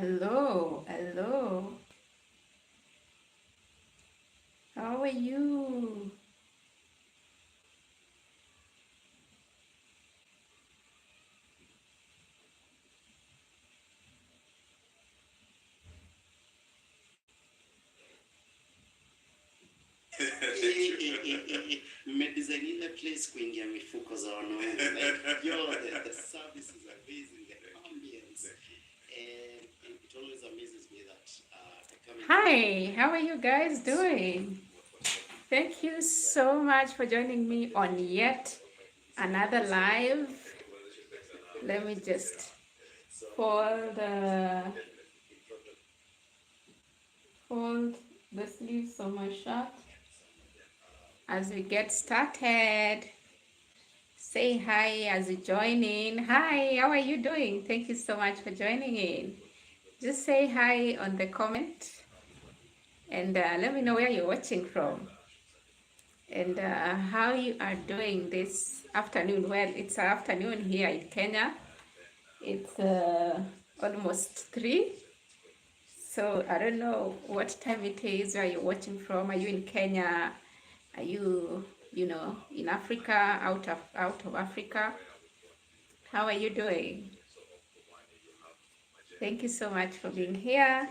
Hello, hello. How are you? Mmedesign ile place kuingia mifuko za wanaume. Like, yo, the service is amazing, the ambience. And it always amazes me that I come into Hi, how are you guys doing? Thank you so much for joining me on yet another live. Let me just fold fold the sleeves of my shirt as we get started. Say hi as you join in. Hi, how are you doing? Thank you so much for joining in. Just say hi on the comment and let me know where you're watching from and how you are doing this afternoon. Well, it's afternoon here in Kenya. It's almost 3. So I don't know what time it is, where you're watching from. Are you in Kenya? Are you, in Africa, out of Africa? How are you doing? Thank you so much for being here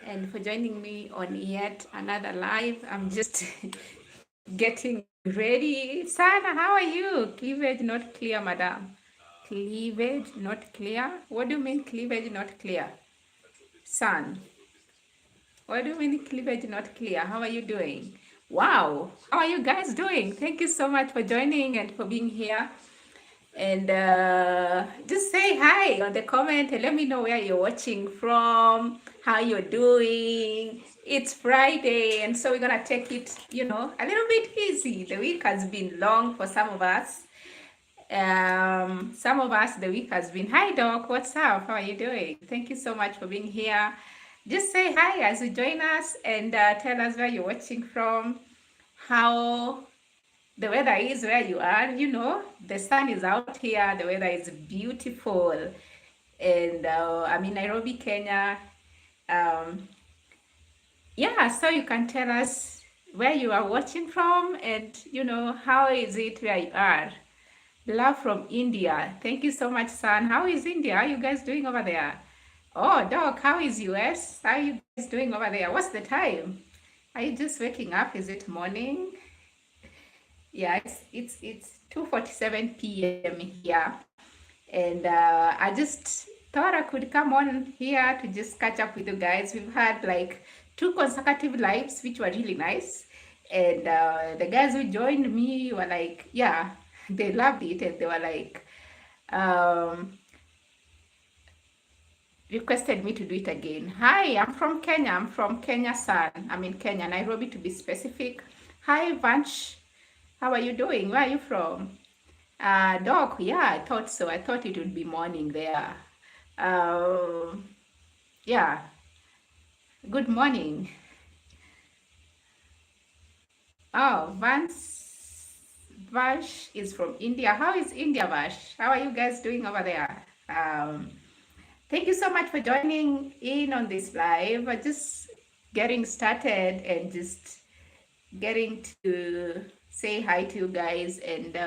and for joining me on yet another live. I'm just getting ready. Sana, how are you? Cleavage not clear, madam. Cleavage not clear? What do you mean cleavage not clear? Son, what do you mean cleavage not clear? How are you doing? Wow, how are you guys doing? Thank you so much for joining and for being here. And just say hi on the comment and let me know where you're watching from, how you're doing. It's Friday, and so we're gonna take it, a little bit easy. The week has been long for some of us. Some of us, the week has been. Hi, Doc. What's up? How are you doing? Thank you so much for being here. Just say hi as you join us and tell us where you're watching from, how the weather is where you are. The sun is out here, the weather is beautiful, and I'm in Nairobi, Kenya. um, yeah, so you can tell us where you are watching from and how is it where you are. Love from India. Thank you so much, son. How is India? How are you guys doing over there? Oh, Doc, how is US? How are you guys doing over there? What's the time? Are you just waking up? Is it morning? Yeah, it's 2:47 p.m. here, and I just thought I could come on here to just catch up with you guys. We've had like 2 consecutive lives, which were really nice, and the guys who joined me were like, yeah, they loved it, and they were like, um, requested me to do it again. Hi, I'm from Kenya. I'm from Kenya, son. I'm in Kenya, Nairobi to be specific. Hi, Vanch. How are you doing? Where are you from? Doc, yeah, I thought so. I thought it would be morning there. Um, yeah, good morning. Oh, Vash is from India. How is India, Vash? How are you guys doing over there? Thank you so much for joining in on this live. Just getting started and just getting to say hi to you guys and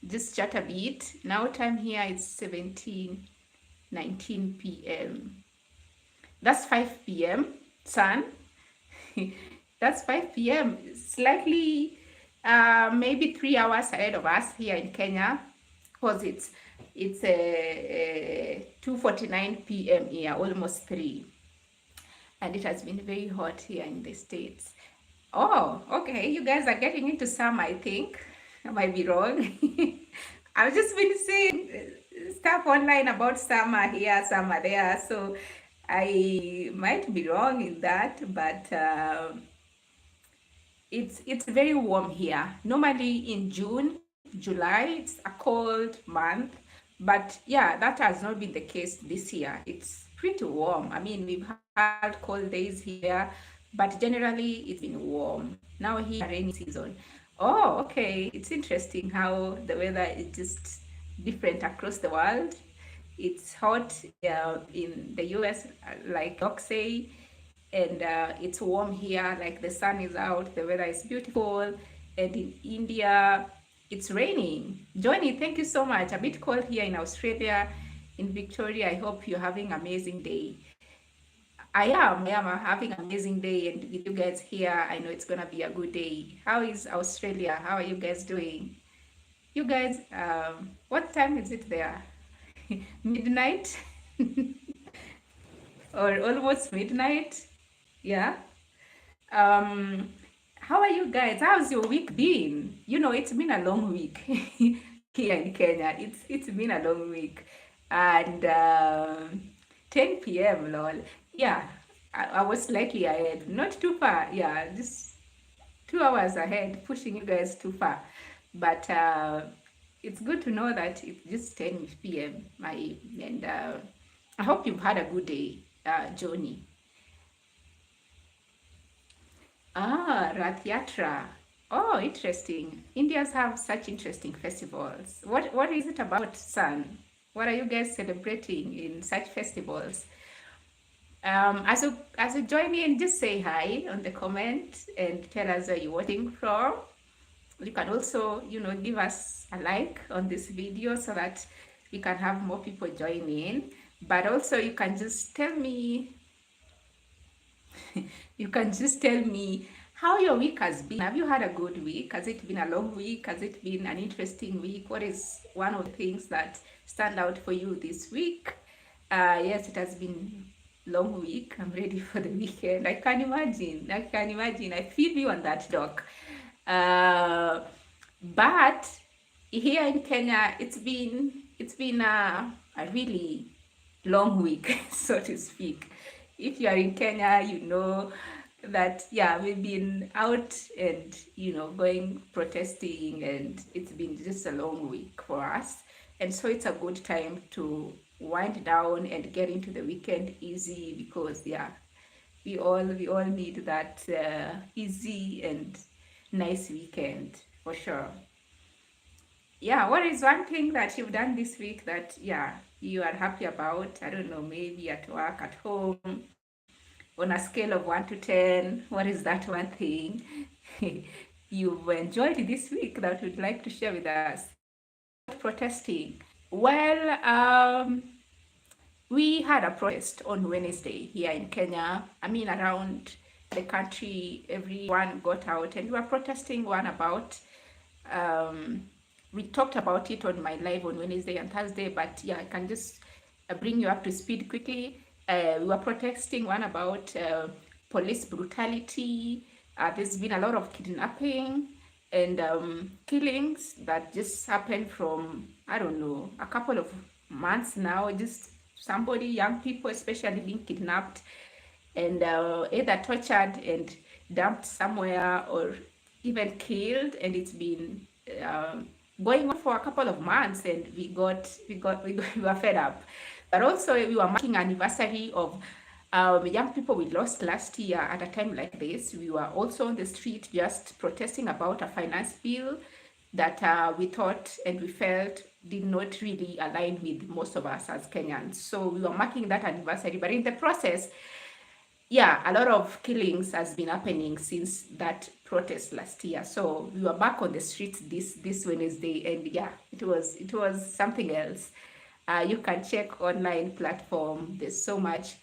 just chat a bit. Now time here is 17:19 p.m. That's 5 p.m. Sun. That's 5 p.m. Slightly, maybe 3 hours ahead of us here in Kenya, because it's 2:49 p.m. here, almost 3, and it has been very hot here in the States. Oh, okay. You guys are getting into summer, I think. I might be wrong. I've just been seeing stuff online about summer here, summer there. So I might be wrong in that, but it's very warm here. Normally in June, July, it's a cold month, but yeah, that has not been the case this year. It's pretty warm. I mean, we've had cold days here, but generally it's been warm. Now here, rainy season. Oh, okay. It's interesting how the weather is just different across the world. It's hot in the US, like Doc say, and it's warm here, like the sun is out, the weather is beautiful. And in India, it's raining. Johnny, thank you so much. A bit cold here in Australia. In Victoria, I hope you're having an amazing day. I am having an amazing day, and with you guys here, I know it's gonna be a good day. How is Australia? How are you guys doing? You guys, what time is it there? Midnight or almost midnight? Yeah. Um, how are you guys? How's your week been? You know, it's been a long week here in Kenya. It's been a long week, and 10 p.m. lol. Yeah, I was slightly ahead, not too far. Yeah, just 2 hours ahead, pushing you guys too far. But it's good to know that it's just 10 p.m. And I hope you've had a good day, Johnny. Ah, Rath Yatra. Oh, interesting. Indians have such interesting festivals. What is it about, Sun? What are you guys celebrating in such festivals? As you join in, just say hi on the comment and tell us where you're watching from. You can also, give us a like on this video so that we can have more people join in. But also you can just tell me how your week has been. Have you had a good week? Has it been a long week? Has it been an interesting week? What is one of the things that stand out for you this week? Yes, it has been long week. I'm ready for the weekend. I can imagine. I feel you on that, Doc. But here in Kenya, it's been a really long week, so to speak. If you are in Kenya, you know that we've been out and going protesting, and it's been just a long week for us, and so it's a good time to wind down and get into the weekend easy, because we all need that easy and nice weekend for sure. What is one thing that you've done this week that you are happy about? I don't know, maybe at work, at home, on a scale of 1 to 10, what is that one thing you've enjoyed this week that you'd like to share with us? Protesting. Well, we had a protest on Wednesday here in Kenya. I mean, around the country, everyone got out and we were protesting one about. We talked about it on my live on Wednesday and Thursday, but I can just bring you up to speed quickly. We were protesting one about police brutality. There's been a lot of kidnapping and killings that just happened from, I don't know, a couple of months now. Just young people especially, being kidnapped and either tortured and dumped somewhere or even killed. And it's been going on for a couple of months, and we were fed up. But also we were marking anniversary of young people we lost last year. At a time like this, we were also on the street just protesting about a finance bill that we thought and we felt did not really align with most of us as Kenyans. So we were marking that anniversary, but in the process, a lot of killings has been happening since that protest last year. So we were back on the streets this Wednesday, and it was something else. You can check online platform. There's so much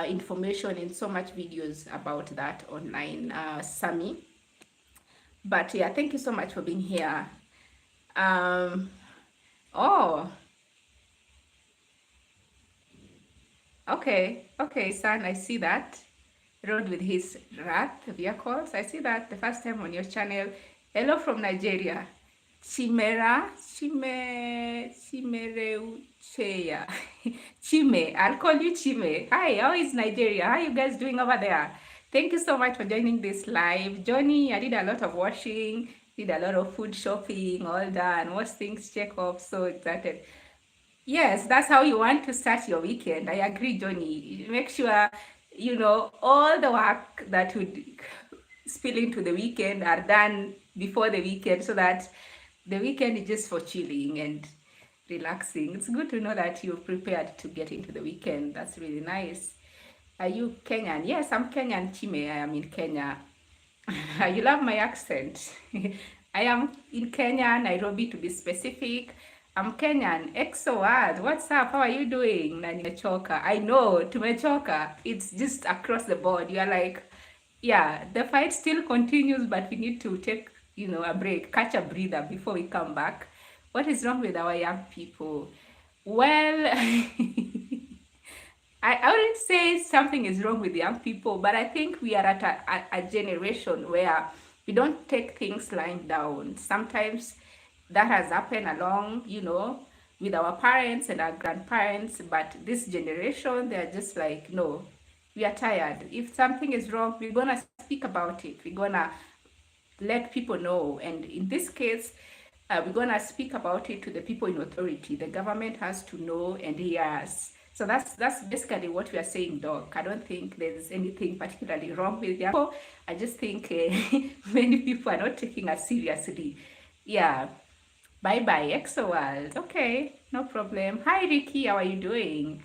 information and so much videos about that online, Sami. But thank you so much for being here. Oh, okay, son, I see that. Rode with his Rath vehicles. I see that the first time on your channel. Hello from Nigeria. Chimereucheya. Chime, I'll call you Chime. Hi, how is Nigeria? How are you guys doing over there? Thank you so much for joining this live. Johnny, I did a lot of washing, did a lot of food shopping, all done. Wash things, check off, so excited. Yes, that's how you want to start your weekend. I agree, Johnny. Make sure, all the work that would spill into the weekend are done before the weekend, so that the weekend is just for chilling and relaxing. It's good to know that you've prepared to get into the weekend. That's really nice. Are you Kenyan? Yes, I'm Kenyan, Chime. I am in Kenya. You love my accent. I am in Kenya, Nairobi to be specific. I'm Kenyan. EXO world. What's up? How are you doing? Na nimechoka. I know, tumechoka. It's just across the board. You are like, yeah, the fight still continues, but we need to take, a break, catch a breather before we come back. What is wrong with our young people? Well, I wouldn't say something is wrong with young people, but I think we are at a generation where we don't take things lying down. Sometimes that has happened along, with our parents and our grandparents, but this generation, they're just like, no, we are tired. If something is wrong, we're gonna speak about it. We're gonna let people know. And in this case, we're gonna speak about it to the people in authority. The government has to know and hear us. So that's basically what we are saying, Doc. I don't think there's anything particularly wrong with them. I just think many people are not taking us seriously. Yeah. Bye bye, EXO world. Okay, no problem. Hi Ricky, how are you doing?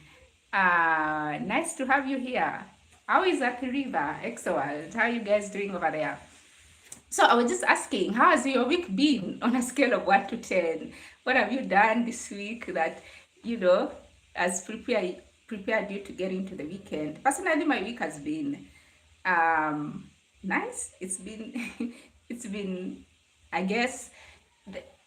Nice to have you here. How is that river, EXO world? How are you guys doing over there? So I was just asking, how has your week been on a scale of 1 to 10? What have you done this week that, has prepared you to get into the weekend? Personally, my week has been um, nice. It's been, it's been, I guess,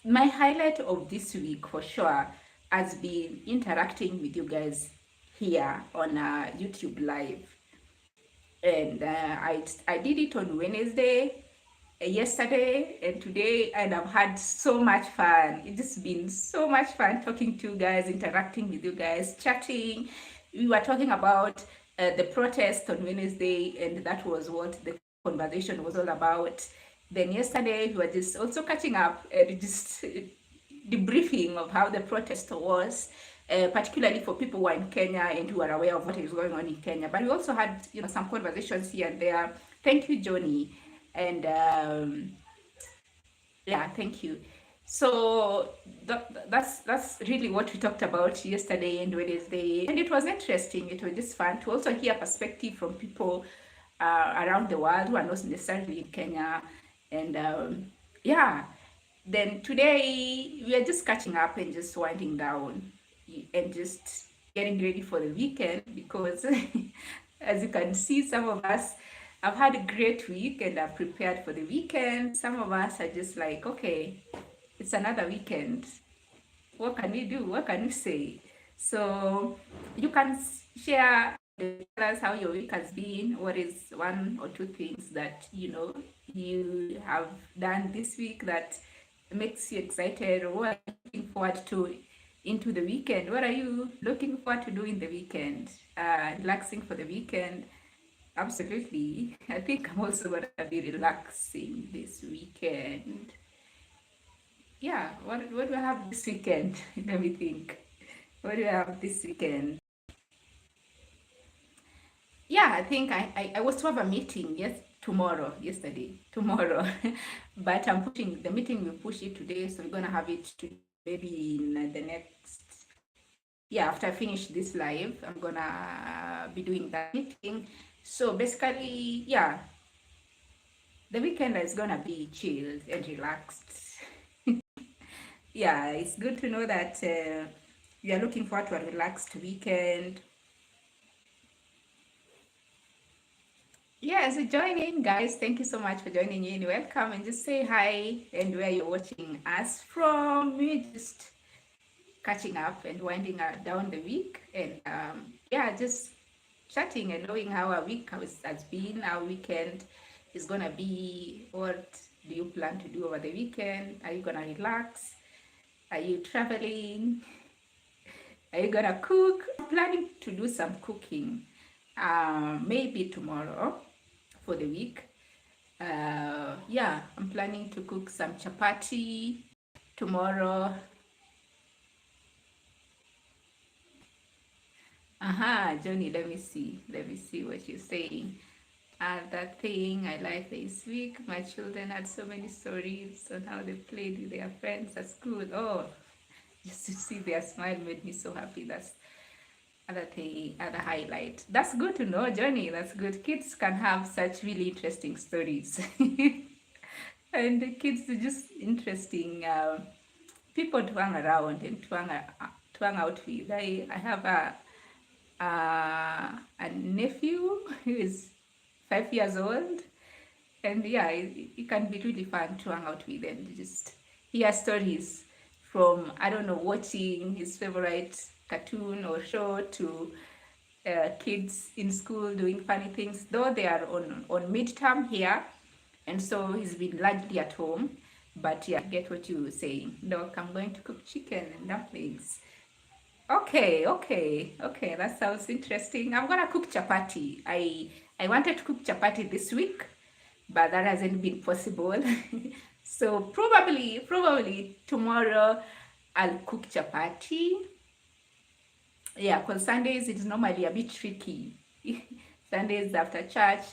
my highlight of this week for sure has been interacting with you guys here on YouTube Live. And I did it on Wednesday, yesterday and today, and I've had so much fun. It's just been so much fun talking to you guys, interacting with you guys, chatting. We were talking about the protest on Wednesday, and that was what the conversation was all about. Then yesterday we were just also catching up and just debriefing of how the protest was, particularly for people who are in Kenya and who are aware of what is going on in Kenya. But we also had, some conversations here and there. Thank you, Johnny. And yeah, thank you. So that's really what we talked about yesterday and Wednesday, and it was interesting. It was just fun to also hear perspective from people around the world who are not necessarily in Kenya. And yeah, then today we are just catching up and just winding down and just getting ready for the weekend because as you can see, some of us have had a great week and are prepared for the weekend. Some of us are just like, okay, it's another weekend. What can we do? What can we say? So you can share, tell us how your week has been. What is one or two things that you have done this week that makes you excited, or what are you looking forward to into the weekend? What are you looking forward to do in the weekend? Relaxing for the weekend. Absolutely. I think I'm also gonna be relaxing this weekend. Yeah, what do I have this weekend? Let me think. What do I have this weekend? Yeah, I think I was to have a meeting tomorrow. But I'm pushing the meeting, we push it today, so we're gonna have it maybe in the next, yeah, after I finish this live, I'm gonna be doing that meeting. So basically, yeah, the weekend is gonna be chilled and relaxed. Yeah, it's good to know that you are looking forward to a relaxed weekend. Yeah, so join in, guys. Thank you so much for joining in. Welcome, and just say hi and where you're watching us from. We're just catching up and winding down the week, and yeah, just chatting and knowing how our week has been, our weekend is gonna be. What do you plan to do over the weekend? Are you gonna relax? Are you traveling? Are you gonna cook? I'm planning to do some cooking, maybe tomorrow for the week. Yeah, I'm planning to cook some chapati tomorrow. Aha, Johnny, let me see. Let me see what you're saying. That thing I like this week, my children had so many stories on how they played with their friends at school. Oh, Just to see their smile made me so happy. That's other thing, other highlight. That's good to know, Johnny. That's good. Kids can have such really interesting stories. And the kids are just interesting people to hang around and to hang out with. I have a nephew who is 5 years old, and yeah, it can be really fun to hang out with and just hear stories from, I don't know, watching his favorite cartoon or show to kids in school doing funny things, though they are on midterm here, and so he's been largely at home. But yeah, I get what you were saying. Doc, I'm going to cook chicken and dumplings. Okay. That sounds interesting. I'm gonna cook chapati. I wanted to cook chapati this week, but that hasn't been possible. So probably tomorrow I'll cook chapati. Yeah, because Sundays it's normally a bit tricky. Sundays after church,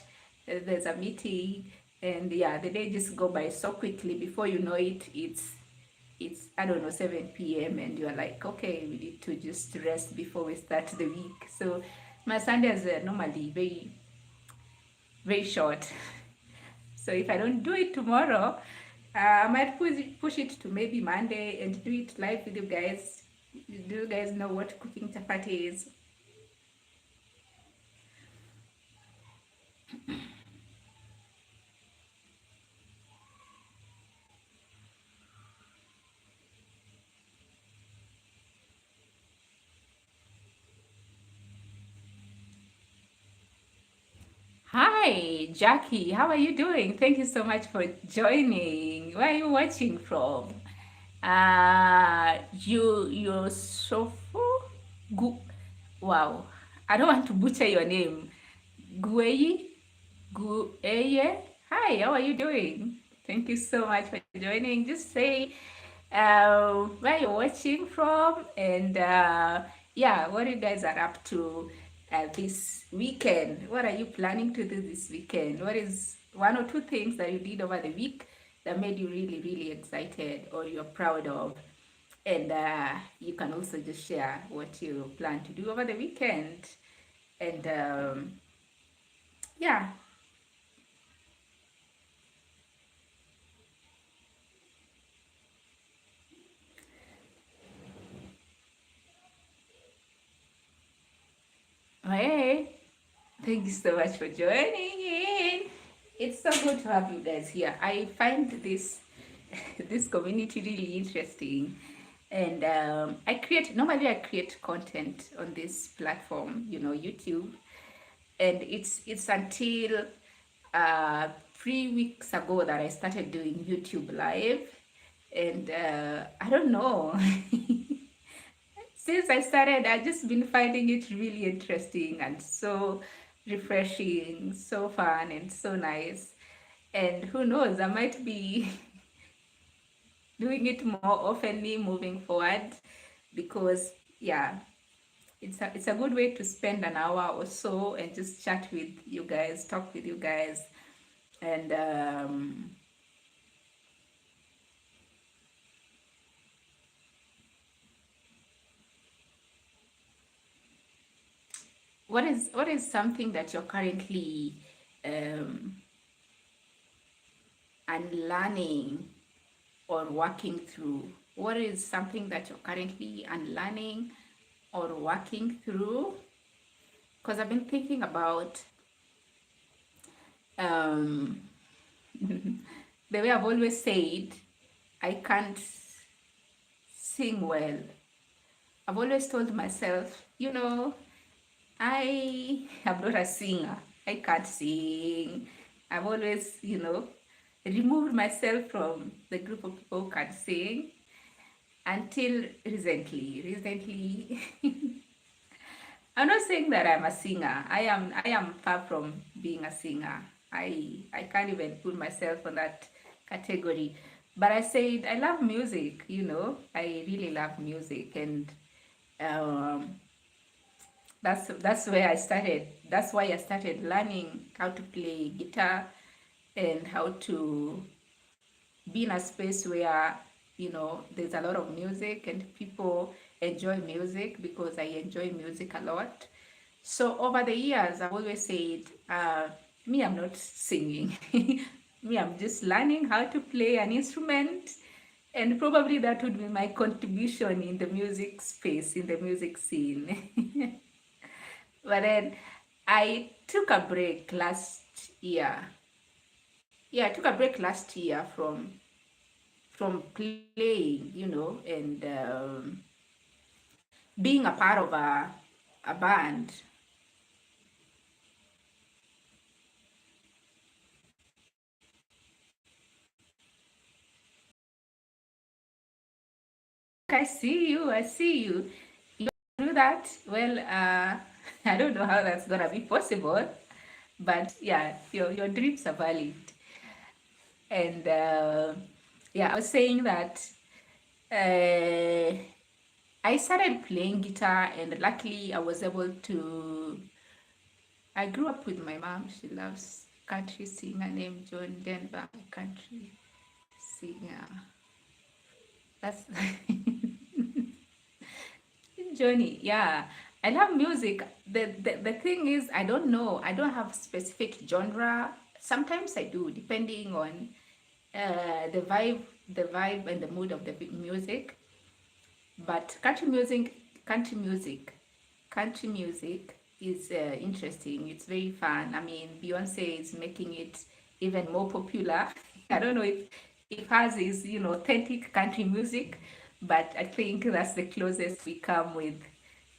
there's a meeting, and yeah, the day just go by so quickly. Before you know it, it's I don't know 7 p.m. and you're like, okay, we need to just rest before we start the week. So my Sundays are normally very short. So if I don't do it tomorrow, I might push it to maybe Monday and do it live with you guys. Do you guys know what cooking chapati is? Hi, Jackie. How are you doing? Thank you so much for joining. Where are you watching from? You're so good. Wow. I don't want to butcher your name. Gueye? Gueye? Hi, how are you doing? Thank you so much for joining. Just say where you're watching from and yeah, what you guys are up to this weekend. What are you planning to do this weekend? What is one or two things that you did over the week that made you really excited or you're proud of? And you can also just share what you plan to do over the weekend. And yeah. Hey, thank you so much for joining in. It's so good to have you guys here. I find this this community really interesting, and normally I create content on this platform, YouTube, and it's until 3 weeks ago that I started doing YouTube live, and I don't know. Since I started, I've just been finding it really interesting and so refreshing, so fun, and so nice. And who knows, I might be doing it more oftenly moving forward because, yeah, it's a good way to spend an hour or so and just chat with you guys, talk with you guys, and what is something that you're currently um, unlearning or working through? What is something that you're currently unlearning or working through? Because I've been thinking about um, the way I've always said I can't sing well. I've always told myself, I am not a singer. I can't sing. I've always, removed myself from the group of people who can sing until recently. I'm not saying that I'm a singer. I am far from being a singer. I can't even put myself on that category. But I said I love music, I really love music, and um, that's where I started. That's why I started learning how to play guitar and how to be in a space where there's a lot of music and people enjoy music because I enjoy music a lot. So over the years, I've always said, me, I'm not singing. Me, I'm just learning how to play an instrument, and probably that would be my contribution in the music space, in the music scene. But then I took a break last year. Yeah, I took a break last year from playing, and being a part of a band. I see you. I see you. You do that. Well, I don't know how that's gonna be possible, but yeah, your dreams are valid. And yeah, I was saying that uh, I started playing guitar, and luckily I was able to. I grew up with my mom. She loves country singer named John Denver, a country singer. That's Johnny. Yeah, I love music. The thing is, I don't know. I don't have specific genre. Sometimes I do, depending on the vibe and the mood of the music. But country music is interesting. It's very fun. I mean, Beyonce is making it even more popular. I don't know if hers is authentic country music, but I think that's the closest we come with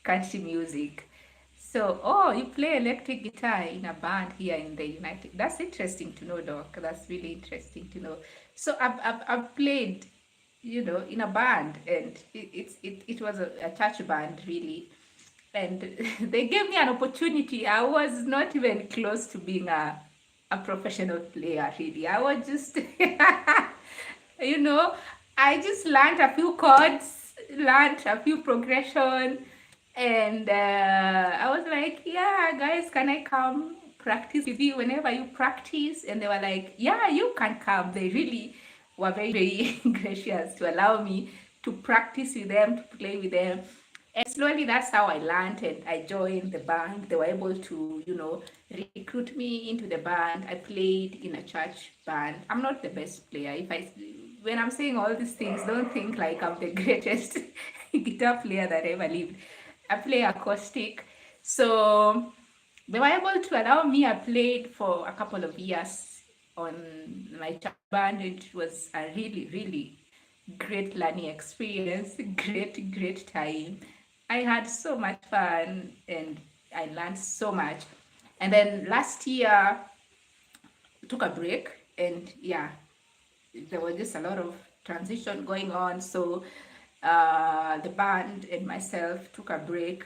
country music. So, oh, you play electric guitar in a band here in the United. That's interesting to know, Doc. That's really interesting to know. So, I've played, in a band, and it was a church band, really. And they gave me an opportunity. I was not even close to being a professional player, really. I was just, you know, I just learned a few chords, learned a few progression, and I was like, yeah, guys, can I come practice with you whenever you practice? And they were like, yeah, you can come. They really were very, very gracious to allow me to practice with them, to play with them. And slowly that's how I learned, and I joined the band. They were able to, recruit me into the band. I played in a church band. I'm not the best player. When I'm saying all these things, don't think like I'm the greatest guitar player that ever lived. I play acoustic. So they were able to allow me. I played for a couple of years on my church band. It was a really, really great learning experience, great time. I had so much fun and I learned so much. And then last year took a break, and yeah, there was just a lot of transition going on. So the band and myself took a break,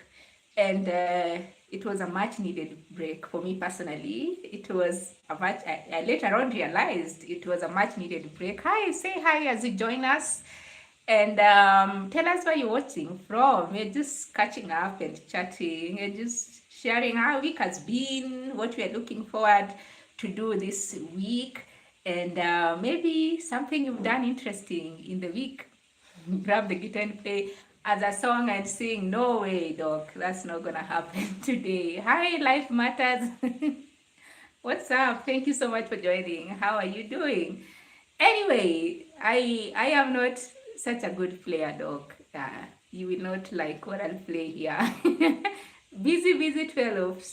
and it was a much needed break for me personally. It was I later on realized it was a much needed break. Hi, say hi as you join us. And tell us where you're watching from. We're just catching up and chatting and just sharing how our week has been, what we're looking forward to do this week, and maybe something you've done interesting in the week. Grab the guitar and play as a song and sing. No way, Doc. That's not gonna happen today. Hi, Life Matters. What's up? Thank you so much for joining. How are you doing? Anyway, I am not such a good player, Doc. You will not like what I'll play here. Busy 12.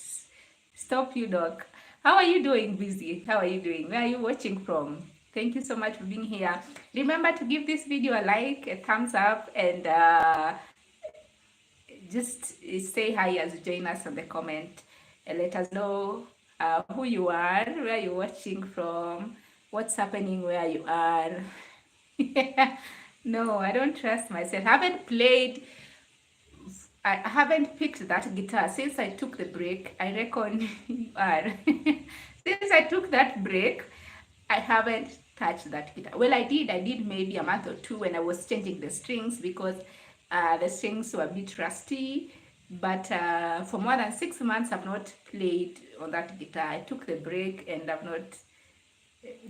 Stop you, Doc. How are you doing, Busy? How are you doing? Where are you watching from? Thank you so much for being here. Remember to give this video a like, a thumbs up, and just say hi as you join us on the comment, and let us know who you are, where you're watching from, what's happening where you are. No, I don't trust myself. I haven't picked that guitar since I took the break. I reckon you are. Since I took that break, I haven't touched that guitar. Well, I did maybe a month or two when I was changing the strings, because the strings were a bit rusty. But for more than 6 months, I've not played on that guitar. I took the break and I've not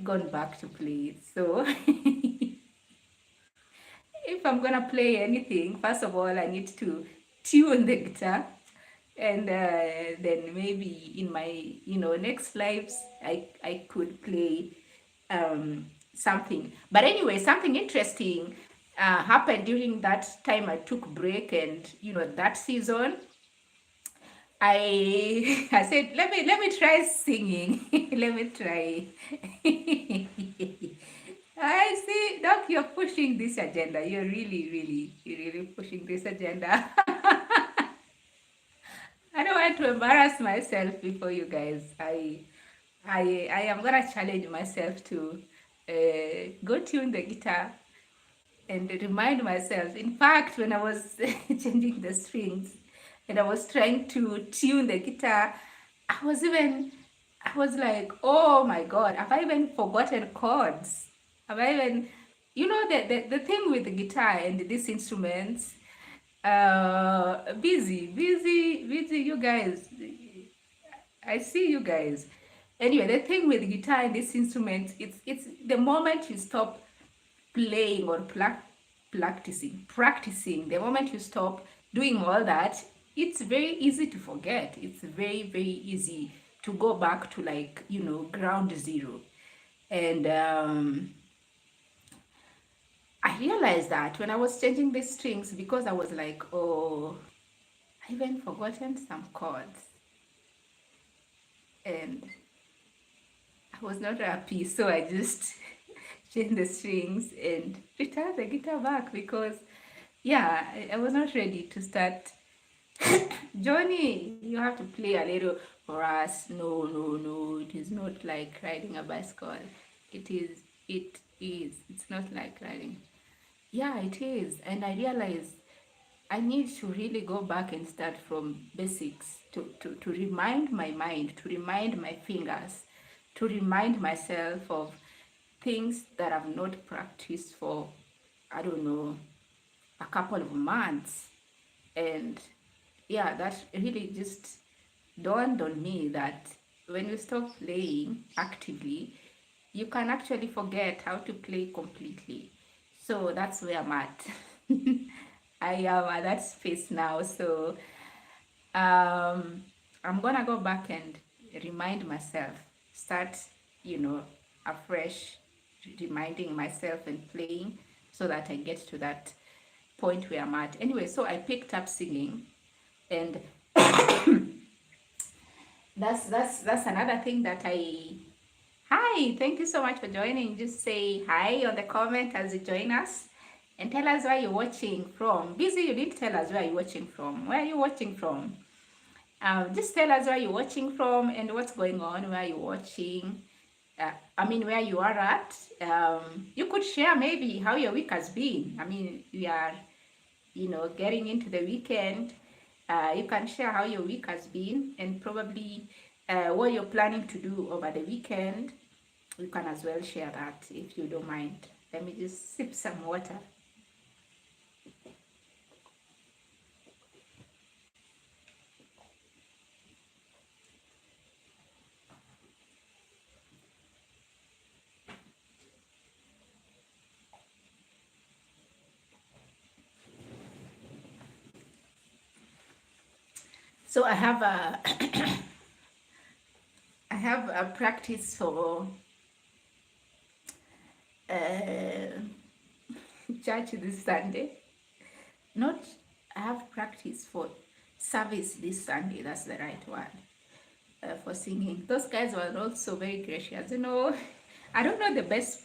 gone back to play it. So if I'm gonna play anything, first of all, I need to tune the guitar, and then maybe in my next lives, I could play something. But anyway, something interesting happened during that time I took break, and that season I said, let me try singing. Let me try. I see, Doc, you're pushing this agenda. You're really pushing this agenda. I don't want to embarrass myself before you guys. I am gonna challenge myself to go tune the guitar and remind myself. In fact, when I was changing the strings and I was trying to tune the guitar, I was like, oh my God, have I even forgotten chords? Have I even, the thing with the guitar and these instruments, busy, you guys. I see you guys. Anyway, the thing with guitar and this instrument, it's the moment you stop playing or practicing, the moment you stop doing all that, it's very easy to forget. It's very easy to go back to, like, ground zero. And I realized that when I was changing the strings, because I was like, oh, I even forgotten some chords, and I was not happy. So I just changed the strings and returned the guitar back, because yeah, I was not ready to start. Johnny, you have to play a little for us. No, it is not like riding a bicycle. It is, it's not like riding. Yeah, it is. And I realized I need to really go back and start from basics to remind my mind, to remind my fingers, to remind myself of things that I've not practiced for, I don't know, a couple of months. And yeah, that really just dawned on me that when you stop playing actively, you can actually forget how to play completely. So that's where I'm at. I am at that space now. So I'm gonna go back and remind myself, start, afresh, reminding myself and playing, so that I get to that point where I'm at. Anyway, so I picked up singing, and that's another thing that I. Hi, thank you so much for joining. Just say hi on the comment as you join us, and tell us where you're watching from. Busy, you didn't tell us where you're watching from. Where are you watching from? Just tell us where you're watching from and what's going on, where you're watching. Where you are at. You could share maybe how your week has been. We are, getting into the weekend. You can share how your week has been, and probably what you're planning to do over the weekend. You can as well share that if you don't mind. Let me just sip some water. So I have a I have a practice for church this Sunday. Not, I have practice for service this Sunday. That's the right word for singing. Those guys were also very gracious. I don't know, the best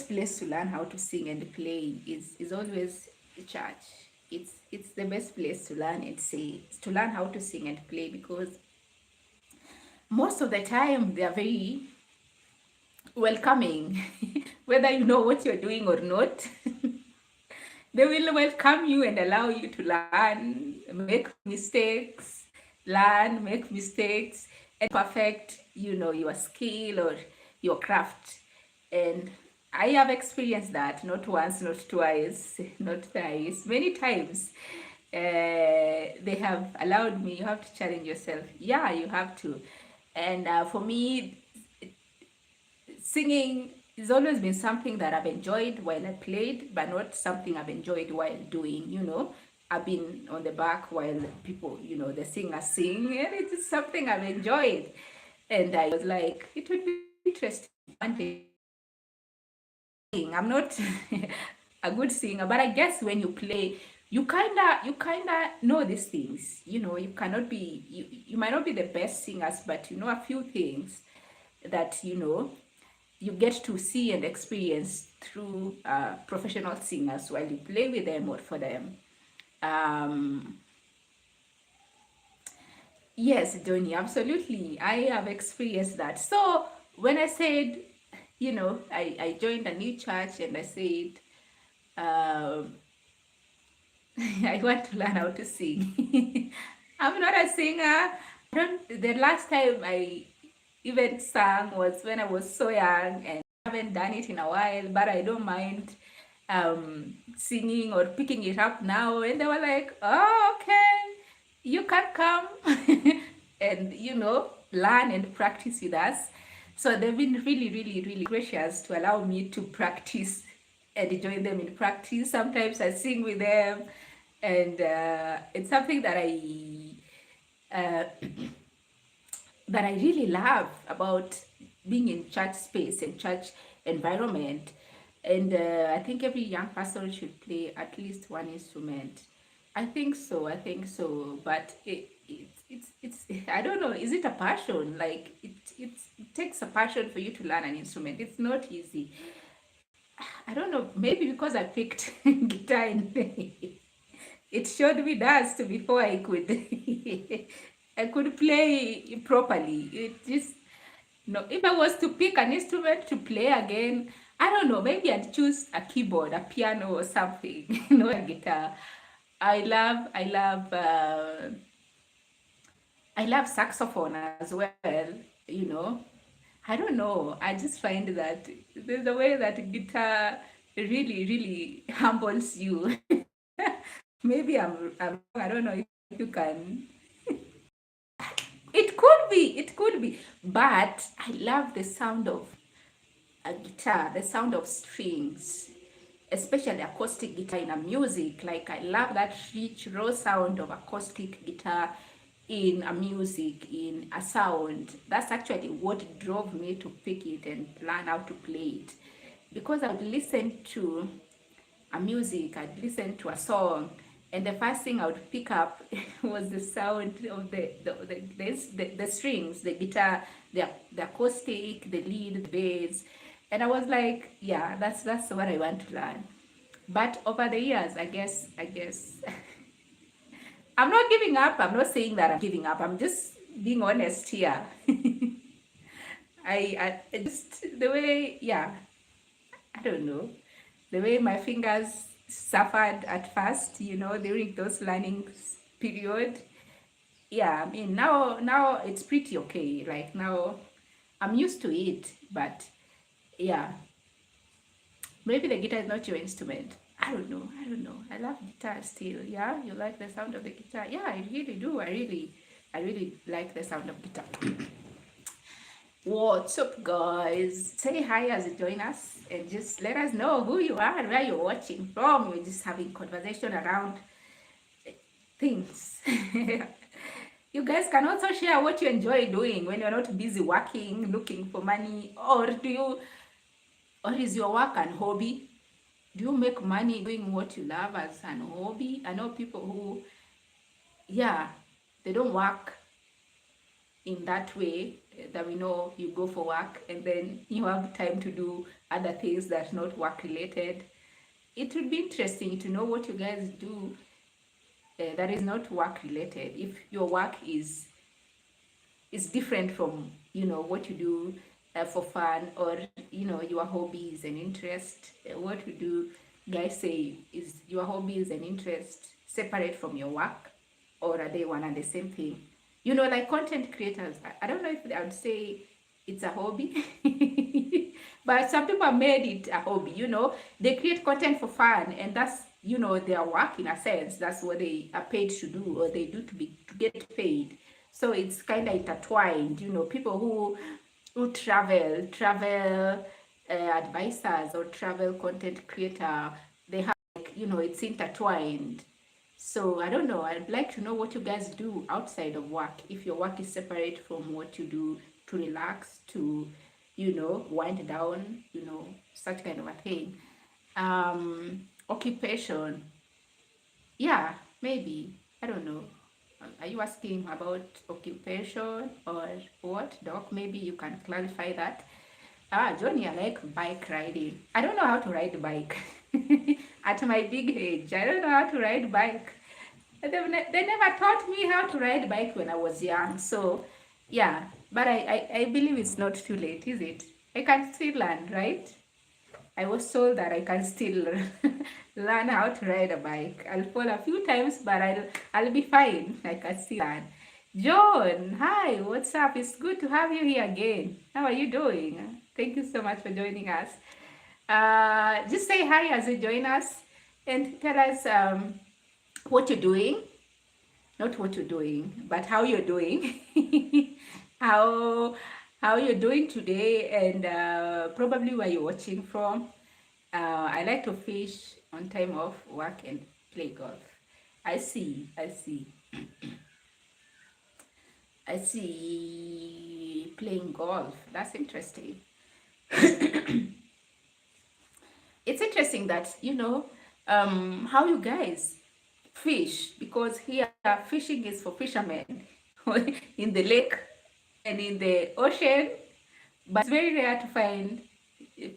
place to learn how to sing and play is always the church. It's the best place to learn how to sing and play, because most of the time they are very welcoming. Whether you know what you're doing or not, they will welcome you and allow you to learn, make mistakes, and perfect, your skill or your craft. And I have experienced that, not once, not twice, not thrice, many times. They have allowed me. You have to challenge yourself. Yeah, you have to. And for me, singing it's always been something that I've enjoyed while I played, but not something I've enjoyed while doing, I've been on the back while people, the singers sing, and it's something I've enjoyed. And I was like, it would be interesting one day. I'm not a good singer, but I guess when you play, you kinda know these things. You might not be the best singers, but you know a few things that you get to see and experience through professional singers while you play with them or for them. Um, yes, Johnny, absolutely. I have experienced that. So when I said, I joined a new church and I said, um, I want to learn how to sing. I'm not a singer. The last time I even sang was when I was so young, and I haven't done it in a while, but I don't mind singing or picking it up now. And they were like, oh, okay, you can come and, learn and practice with us. So they've been really, really, really gracious to allow me to practice and join them in practice. Sometimes I sing with them, and it's something uh, that I really love about being in church space and church environment. And I think every young person should play at least one instrument. I think so. I think so. But it's I don't know. Is it a passion? Like it takes a passion for you to learn an instrument. It's not easy. I don't know. Maybe because I picked guitar and it showed me dance before I could I could play properly. It just no. If I was to pick an instrument to play again, I don't know. Maybe I'd choose a keyboard, a piano, or something. A guitar. I love I love saxophone as well. You know, I don't know. I just find that there's a way that guitar really, really humbles you. Maybe I'm I don't know if you can. It could be, but I love the sound of a guitar, the sound of strings, especially acoustic guitar in a music. Like I love that rich, raw sound of acoustic guitar in a music, in a sound. That's actually what drove me to pick it and learn how to play it. Because I would listen to a music, I'd listen to a song, and the first thing I would pick up was the sound of the strings, the guitar, the acoustic, the lead, the bass, and I was like, yeah, that's what I want to learn. But over the years, I guess I'm not giving up. I'm not saying that I'm giving up. I'm just being honest here. I just the way, yeah, I don't know, the way my fingers suffered at first, during those learning period. Yeah, I mean now it's pretty okay. Like now I'm used to it, but yeah, maybe the guitar is not your instrument. I don't know. I don't know. I love guitar still. Yeah, you like the sound of the guitar? Yeah, I really do. I really like the sound of guitar. What's up, guys? Say hi as you join us and just let us know who you are and where you're watching from. We're just having conversation around things. You guys can also share what you enjoy doing when you're not busy working, looking for money, or is your work an hobby? Do you make money doing what you love as an hobby? I know people who, yeah, they don't work in that way, that we know you go for work and then you have time to do other things that are not work related. It would be interesting to know what you guys do that is not work related. If your work is different from what you do for fun, or your hobbies and interest. What we do, guys, say is your hobbies and interest separate from your work, or are they one and the same thing? Like content creators, I don't know if I would say it's a hobby, but some people have made it a hobby. They create content for fun, and that's their work in a sense. That's what they are paid to do, or they do to get paid. So it's kind of intertwined. People who travel advisors or travel content creator, they have, like, it's intertwined. So I don't know. I'd like to know what you guys do outside of work. If your work is separate from what you do to relax, to, wind down, such kind of a thing. Occupation. Yeah, maybe. I don't know. Are you asking about occupation or what, Doc? Maybe you can clarify that. Johnny, I like bike riding. I don't know how to ride a bike. At my big age, I don't know how to ride bike. They never taught me how to ride bike when I was young. So, yeah. But I believe it's not too late, is it? I can still learn, right? I was told that I can still learn how to ride a bike. I'll fall a few times, but I'll be fine. I can still learn. John, hi, what's up? It's good to have you here again. How are you doing? Thank you so much for joining us. Just say hi as you join us and tell us what you're doing. Not what you're doing, but how you're doing. how how you're doing today, and probably where you're watching from. I like to fish on time off work and play golf. I see. I see playing golf. That's interesting. It's interesting that, how you guys fish, because here fishing is for fishermen in the lake and in the ocean, but it's very rare to find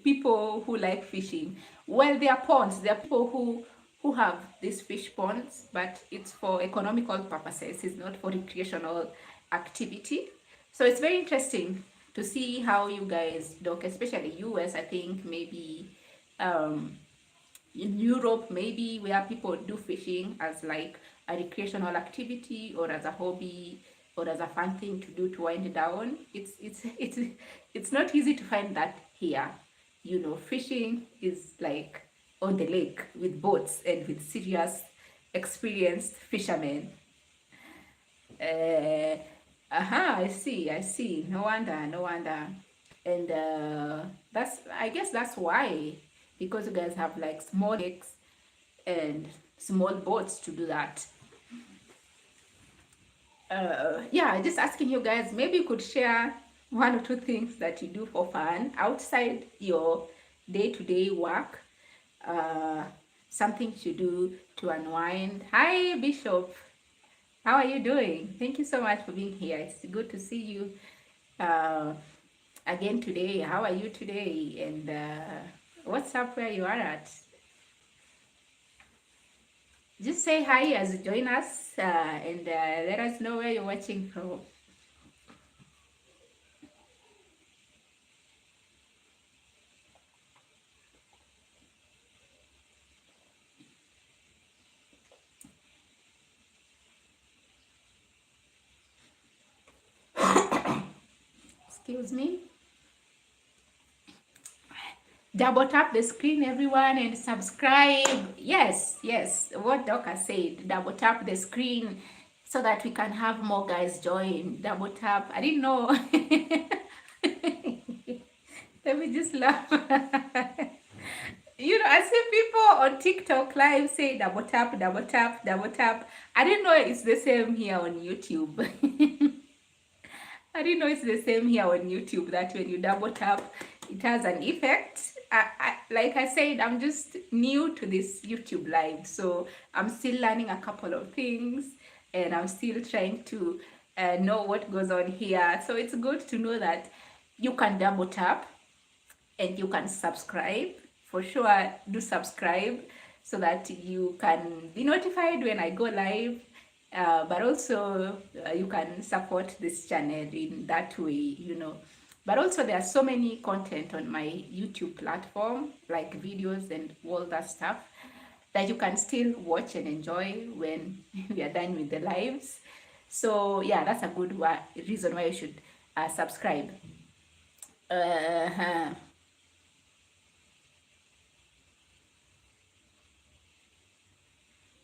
people who like fishing. Well, there are ponds. There are people who have these fish ponds, but it's for economical purposes. It's not for recreational activity. So it's very interesting to see how you guys, Doc, especially US, I think maybe in Europe, maybe where people do fishing as like a recreational activity or as a hobby or as a fun thing to do to wind down. It's not easy to find that here. Fishing is like on the lake with boats and with serious, experienced fishermen. I see. No wonder. And I guess that's why, because you guys have like small lakes and small boats to do that. Yeah, just asking you guys, maybe you could share one or two things that you do for fun outside your day-to-day work. Something to do to unwind. Hi, Bishop. How are you doing? Thank you so much for being here. It's good to see you again today. How are you today? And what's up where you are at? Just say hi as you join us and let us know where you're watching from. Excuse me. Double tap the screen, everyone, and subscribe. Yes, what Doc has said. Double tap the screen so that we can have more guys join. Double tap. I didn't know. Let me just laugh. I see people on TikTok live say double tap, double tap, double tap. I didn't know it's the same here on YouTube. I didn't know it's the same here on YouTube, that when you double tap, it has an effect. Like I said, I'm just new to this YouTube live, so I'm still learning a couple of things, and I'm still trying to know what goes on here. So it's good to know that you can double tap and you can subscribe. For sure, do subscribe so that you can be notified when I go live. But also you can support this channel in that way, But also there are so many content on my YouTube platform, like videos and all that stuff, that you can still watch and enjoy when we are done with the lives. So yeah, that's a good reason why you should subscribe.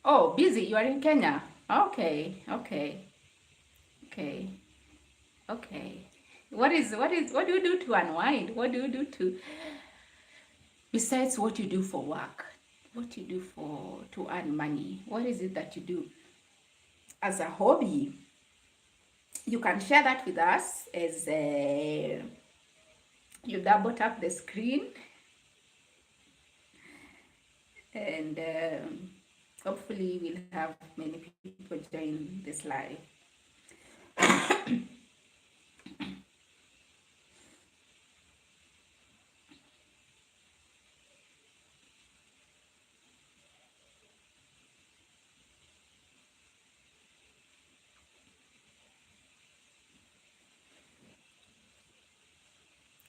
Oh, busy. You are in Kenya. Okay. What do you do to unwind? What do you do to besides what you do for work, what you do for to earn money, what is it that you do as a hobby? You can share that with us as you double tap the screen, and hopefully we'll have many people join this live.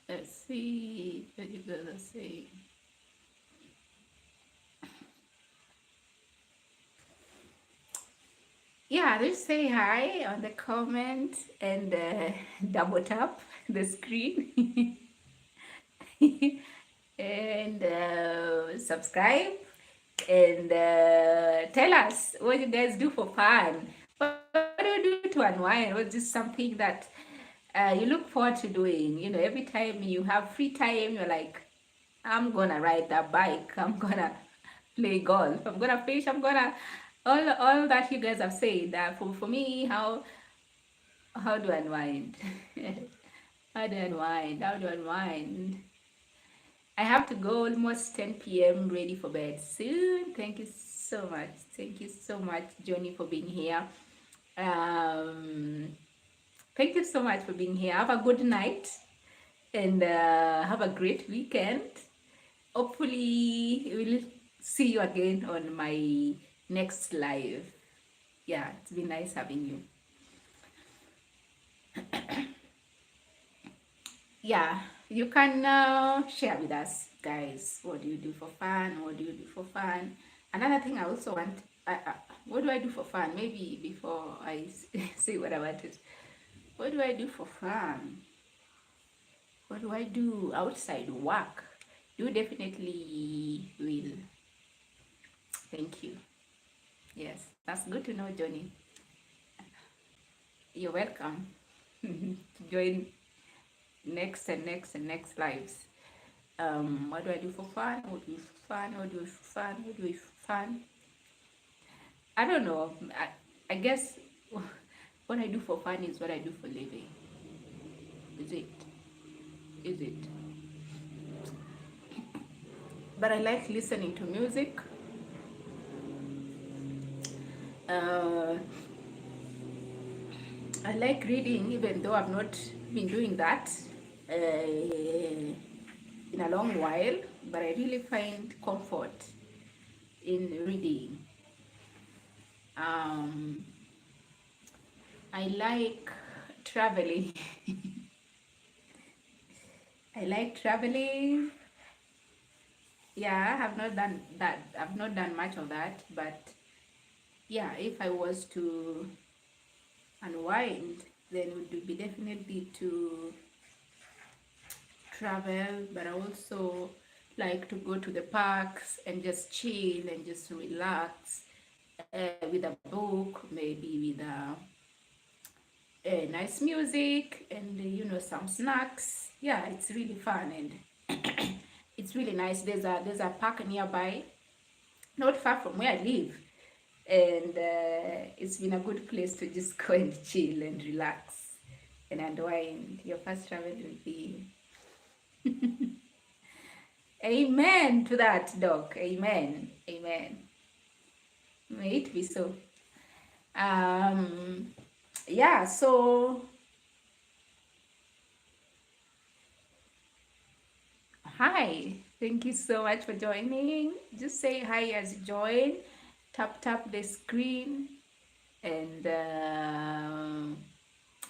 Let's see what you gonna say. Yeah, just say hi on the comment and double tap the screen and subscribe and tell us what you guys do for fun. What do you do to unwind? What's just something that you look forward to doing? You know, every time you have free time, you're like, I'm gonna ride that bike. I'm gonna play golf. I'm gonna fish. I'm gonna all that you guys have said. For me, how do I unwind? How do I unwind? How do I unwind? I have to go almost 10 p.m. ready for bed soon. Thank you so much. Thank you so much, Johnny, for being here. Um, Thank you so much for being here. Have a good night and have a great weekend. Hopefully, we'll see you again on my next live. Yeah, it's been nice having you. Yeah, you can share with us, guys. What do you do for fun? What do you do for fun? Another thing I also want, what do I do for fun? Maybe before I say what I wanted. What do I do for fun? What do I do outside work? You definitely will. Thank you. Yes, that's good to know, Johnny. You're welcome to join next and next and next lives. What do I do for fun? What do you for fun? What do you for fun? What do you for fun? I don't know. I guess what I do for fun is what I do for living. Is it? Is it? But I like listening to music. Uh, I like reading, even though I've not been doing that in a long while. But I really find comfort in reading. Um, I like traveling. I like traveling. Yeah, I have not done that. I've not done much of that, but yeah, if I was to unwind, then it would be definitely to travel, but I also like to go to the parks and just chill and just relax with a book, maybe with a nice music and some snacks. Yeah, it's really fun and it's really nice. There's a park nearby, not far from where I live, and it's been a good place to just go and chill and relax and unwind. Your first travel will be amen to that, Doc. Amen. Amen. May it be so. Um, yeah, so hi. Thank you so much for joining. Just say hi as you join. Tap the screen and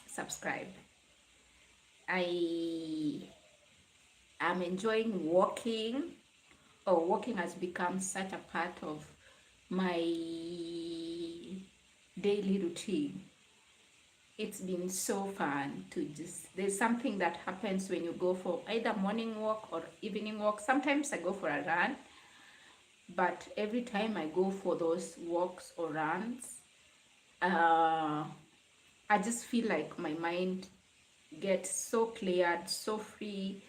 subscribe. I am enjoying walking. Oh, walking has become such a part of my daily routine. It's been so fun to just, there's something that happens when you go for either morning walk or evening walk. Sometimes I go for a run, but every time I go for those walks or runs, I just feel like my mind gets so cleared, so free,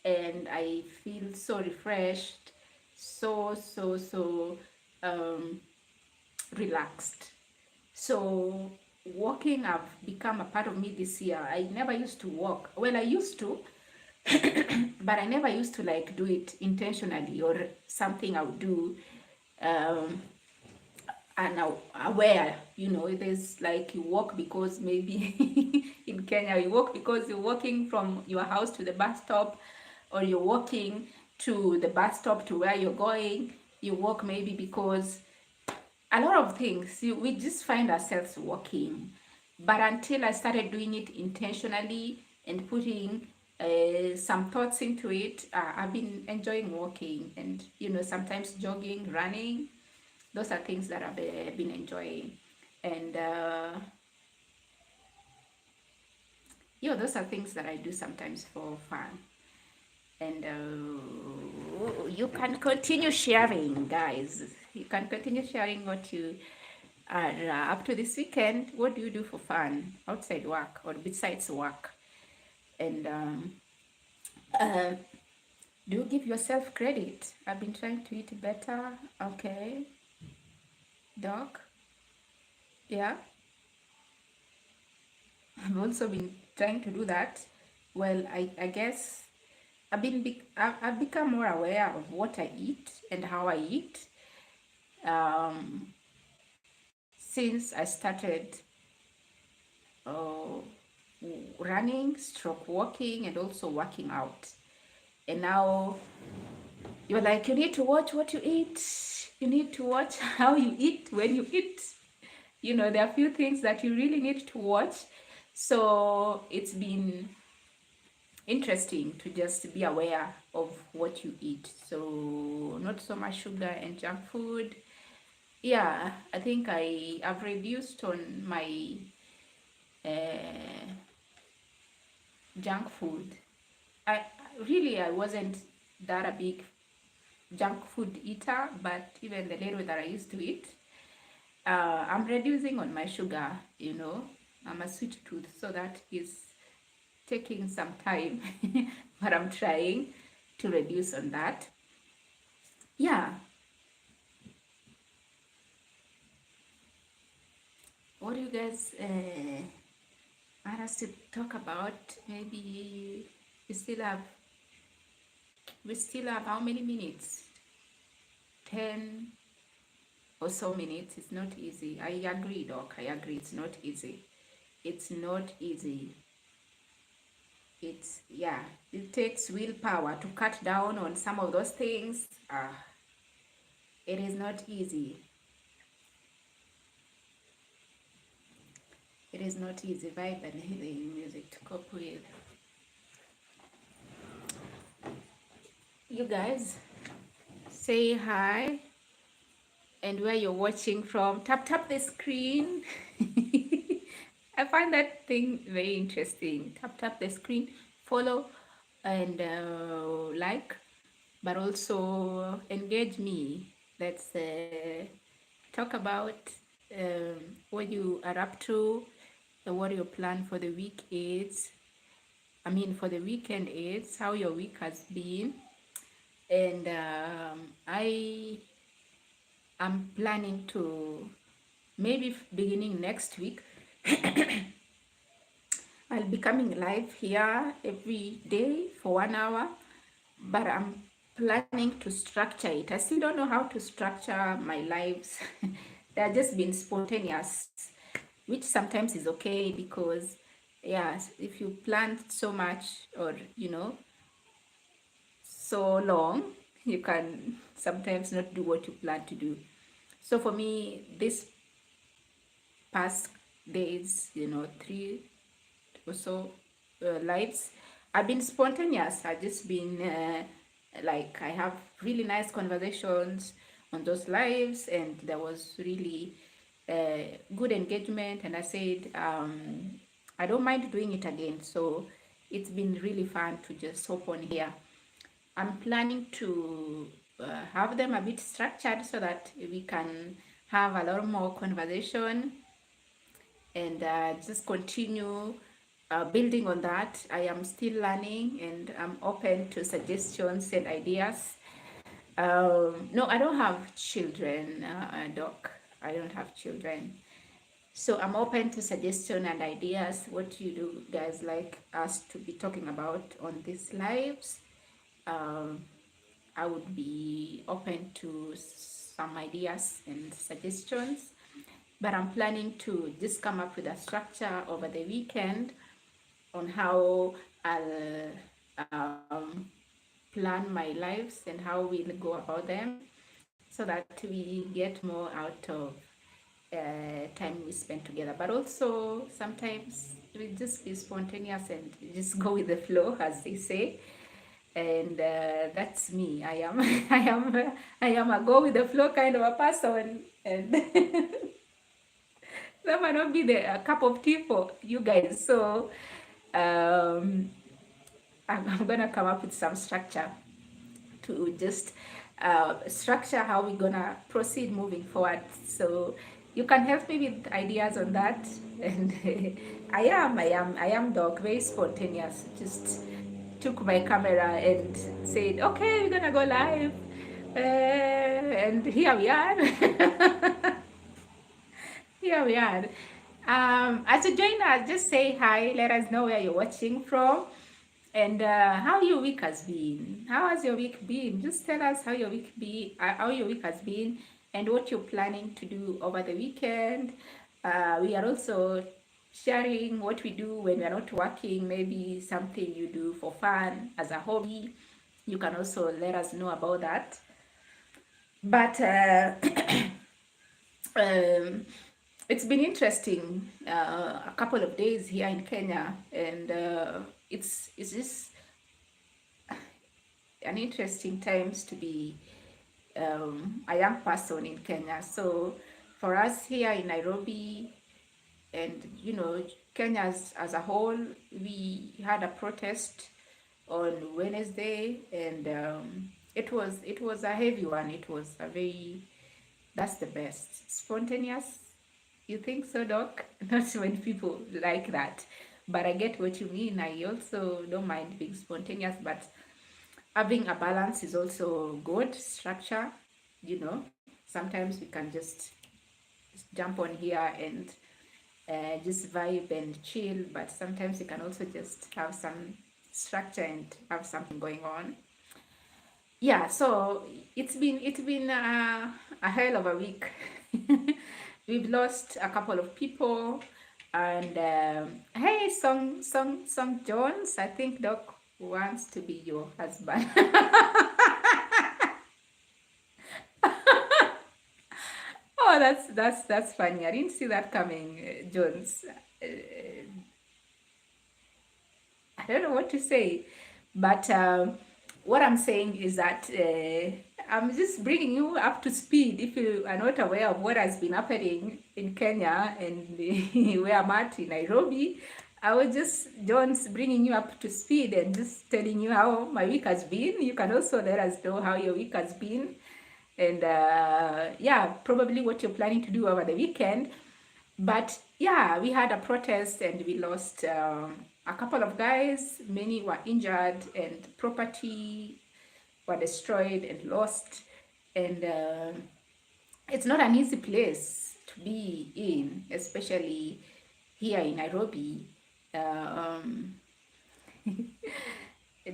and I feel so refreshed, so um, relaxed. So walking have become a part of me this year. I never used to walk. Well, I used to, but I never used to like do it intentionally or something I would do um, and aware. You know, there's like you walk because maybe in Kenya you walk because you're walking from your house to the bus stop, or you're walking to the bus stop to where you're going. You walk maybe because a lot of things we just find ourselves walking, but until I started doing it intentionally and putting some thoughts into it, I've been enjoying walking, and you know, sometimes jogging, running. Those are things that I've been enjoying, and those are things that I do sometimes for fun. And you can continue sharing, guys. You can continue sharing what you are up to this weekend. What do you do for fun outside work or besides work? And uh, do you give yourself credit? I've been trying to eat better. Okay, Doc. Yeah, I've also been trying to do that. Well, I guess I've become more aware of what I eat and how I eat. Um, since I started uh, running, stroke walking, and also working out. And now you're like, you need to watch what you eat. You need to watch how you eat when you eat. You know, there are a few things that you really need to watch. So it's been interesting to just be aware of what you eat. So not so much sugar and junk food. Yeah, I think I've reduced on my uh, junk food. I wasn't that a big junk food eater, but even the little that I used to eat, I'm reducing on my sugar. You know, I'm a sweet tooth, so that is taking some time, but I'm trying to reduce on that. Yeah. What do you guys want us to talk about? Maybe we still have how many minutes? 10 or so minutes. It's not easy. I agree, Doc. I agree. It's not easy. It's not easy. Yeah, it takes willpower to cut down on some of those things. It is not easy. It is not easy. Vibe and healing music to cope with. You guys, say hi and where you're watching from. Tap the screen. I find that thing very interesting. Tap the screen, follow and like, but also engage me. Let's talk about what you are up to, what your plan for the week is. I mean, for the weekend is, how your week has been. And I am planning to, maybe beginning next week, I'll be coming live here every day for 1 hour, but I'm planning to structure it. I still don't know how to structure my lives. They're just been spontaneous, which sometimes is okay because, yeah, if you plan so much or, you know, so long, you can sometimes not do what you plan to do. So for me, this past days, you know, 3 or so lives, I've been spontaneous. I've just been like, I have really nice conversations on those lives, and there was really good engagement. And I said, I don't mind doing it again. So it's been really fun to just hop on here. I'm planning to have them a bit structured so that we can have a lot more conversation and just continue building on that, I am still learning and I'm open to suggestions and ideas. No, I don't have children, Doc. I don't have children. So I'm open to suggestion and ideas. What you do guys like us to be talking about on these lives. Um, I would be open to some ideas and suggestions. But I'm planning to just come up with a structure over the weekend on how I'll plan my lives and how we'll go about them so that we get more out of time we spend together. But also sometimes we just be spontaneous and just go with the flow, as they say. And that's me. I am I am a go with the flow kind of a person, and that might not be a cup of tea for you guys. So um, I'm gonna come up with some structure to just structure how we're gonna proceed moving forward. So you can help me with ideas on that. And I am Doc, very spontaneous. Just took my camera and said, okay, we're gonna go live. And here we are. Here we are. As you join us, just say hi. Let us know where you're watching from and how your week has been. How has your week been? Just tell us how your week has been, and what you're planning to do over the weekend. We are also sharing what we do when we are not working. Maybe something you do for fun as a hobby. You can also let us know about that. But it's been interesting a couple of days here in Kenya, and it's just an interesting times to be a young person in Kenya. So for us here in Nairobi, and Kenya as a whole, we had a protest on Wednesday, and it was a heavy one. It was a very, that's the best, spontaneous. You think so, Doc? Not when people like that, but I get what you mean. I also don't mind being spontaneous, but having a balance is also good. Structure, sometimes we can just jump on here and just vibe and chill, but sometimes you can also just have some structure and have something going on. Yeah, so it's been a hell of a week. We've lost a couple of people, and hey, Song Jones, I think Doc wants to be your husband. Oh, that's funny. I didn't see that coming, Jones. I don't know what to say, but what I'm saying is that I'm just bringing you up to speed if you are not aware of what has been happening in Kenya and where I'm at in Nairobi. I was just, John's, bringing you up to speed and just telling you how my week has been. You can also let us know how your week has been, and yeah, probably what you're planning to do over the weekend. But yeah, we had a protest and we lost a couple of guys. Many were injured and property were destroyed and lost. And it's not an easy place to be in, especially here in Nairobi.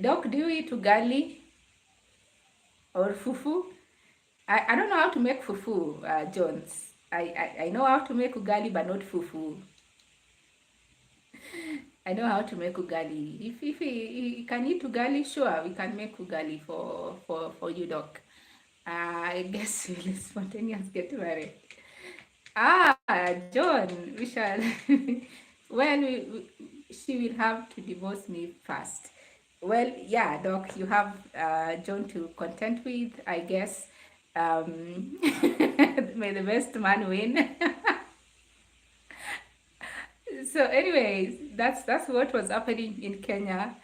Doc, do you eat ugali or fufu? I don't know how to make fufu, Jones. I know how to make ugali, but not fufu. I know how to make ugali. If he can eat ugali, sure, we can make ugali for you, Doc. I guess we'll spontaneous get married. Ah, John, we shall. Well, she will have to divorce me first. Well, yeah, Doc, you have John to content with, I guess. May the best man win. So, anyways, that's what was happening in Kenya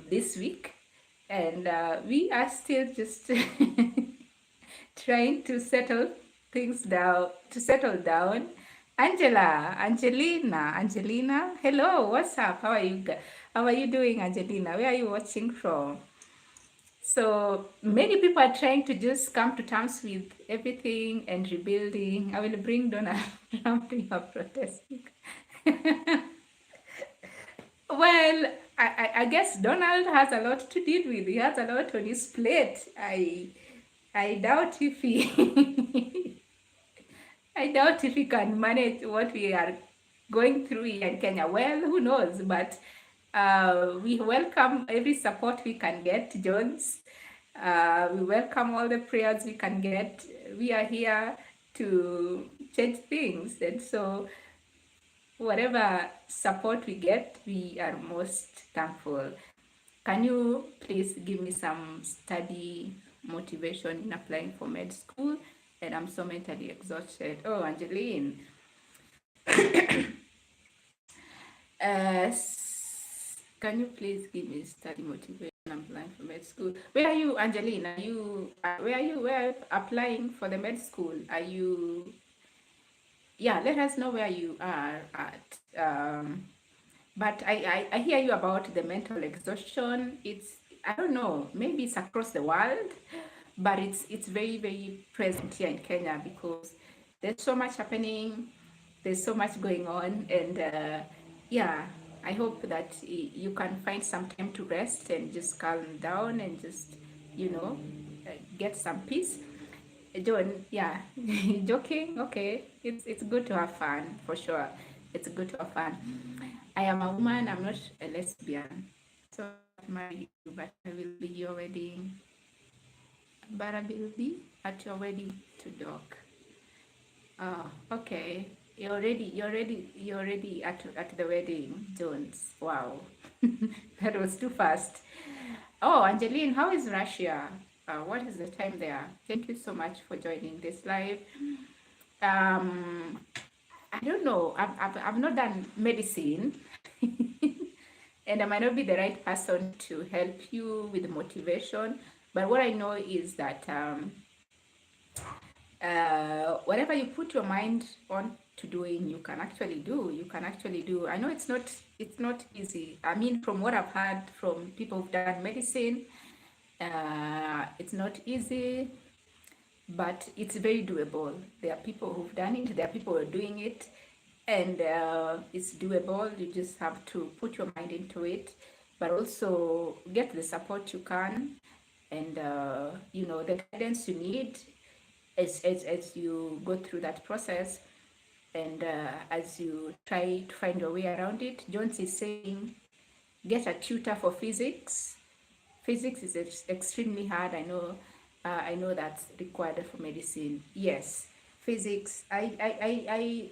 this week, and we are still just trying to settle things down, Angelina. Hello, what's up? How are you? How are you doing, Angelina? Where are you watching from? So many people are trying to just come to terms with everything and rebuilding. I will bring Donald Trump to your protesting. Well, I guess Donald has a lot to deal with. He has a lot on his plate. I doubt if he I doubt if he can manage what we are going through here in Kenya. Well, who knows? But we welcome every support we can get, Jones. We welcome all the prayers we can get. We are here to change things. And so, whatever support we get, we are most thankful. Can you please give me some study motivation in applying for med school? And I'm so mentally exhausted. Oh, Angeline. Can you please give me study motivation? I'm applying for med school. Where are you, Angeline? Are you where are you? Where are you applying for the med school? Are you? Yeah, let us know where you are at. But I hear you about the mental exhaustion. It's, I don't know, maybe it's across the world, but it's very, very present here in Kenya because there's so much happening, there's so much going on, and yeah, I hope that you can find some time to rest and just calm down and just, you know, get some peace. John, yeah, joking. Okay, it's good to have fun for sure. It's good to have fun. I am a woman. I'm not a lesbian, so I'm not married you, but I will be your wedding. But I will be at your wedding to Doc. Oh, okay. You're already at the wedding, Jones. Wow, that was too fast. Oh, Angeline, how is Russia? What is the time there? Thank you so much for joining this live. Um, I don't know. I've not done medicine, and I might not be the right person to help you with motivation. But what I know is that whatever you put your mind on to doing, you can actually do. You can actually do. I know it's not easy. I mean, from what I've heard from people who've done medicine, it's not easy, but it's very doable. There are people who've done it. There are people who are doing it, and it's doable. You just have to put your mind into it, but also get the support you can, and the guidance you need as you go through that process, and as you try to find your way around it. Jones is saying get a tutor for physics. Physics is extremely hard. I know that's required for medicine. Yes, physics. I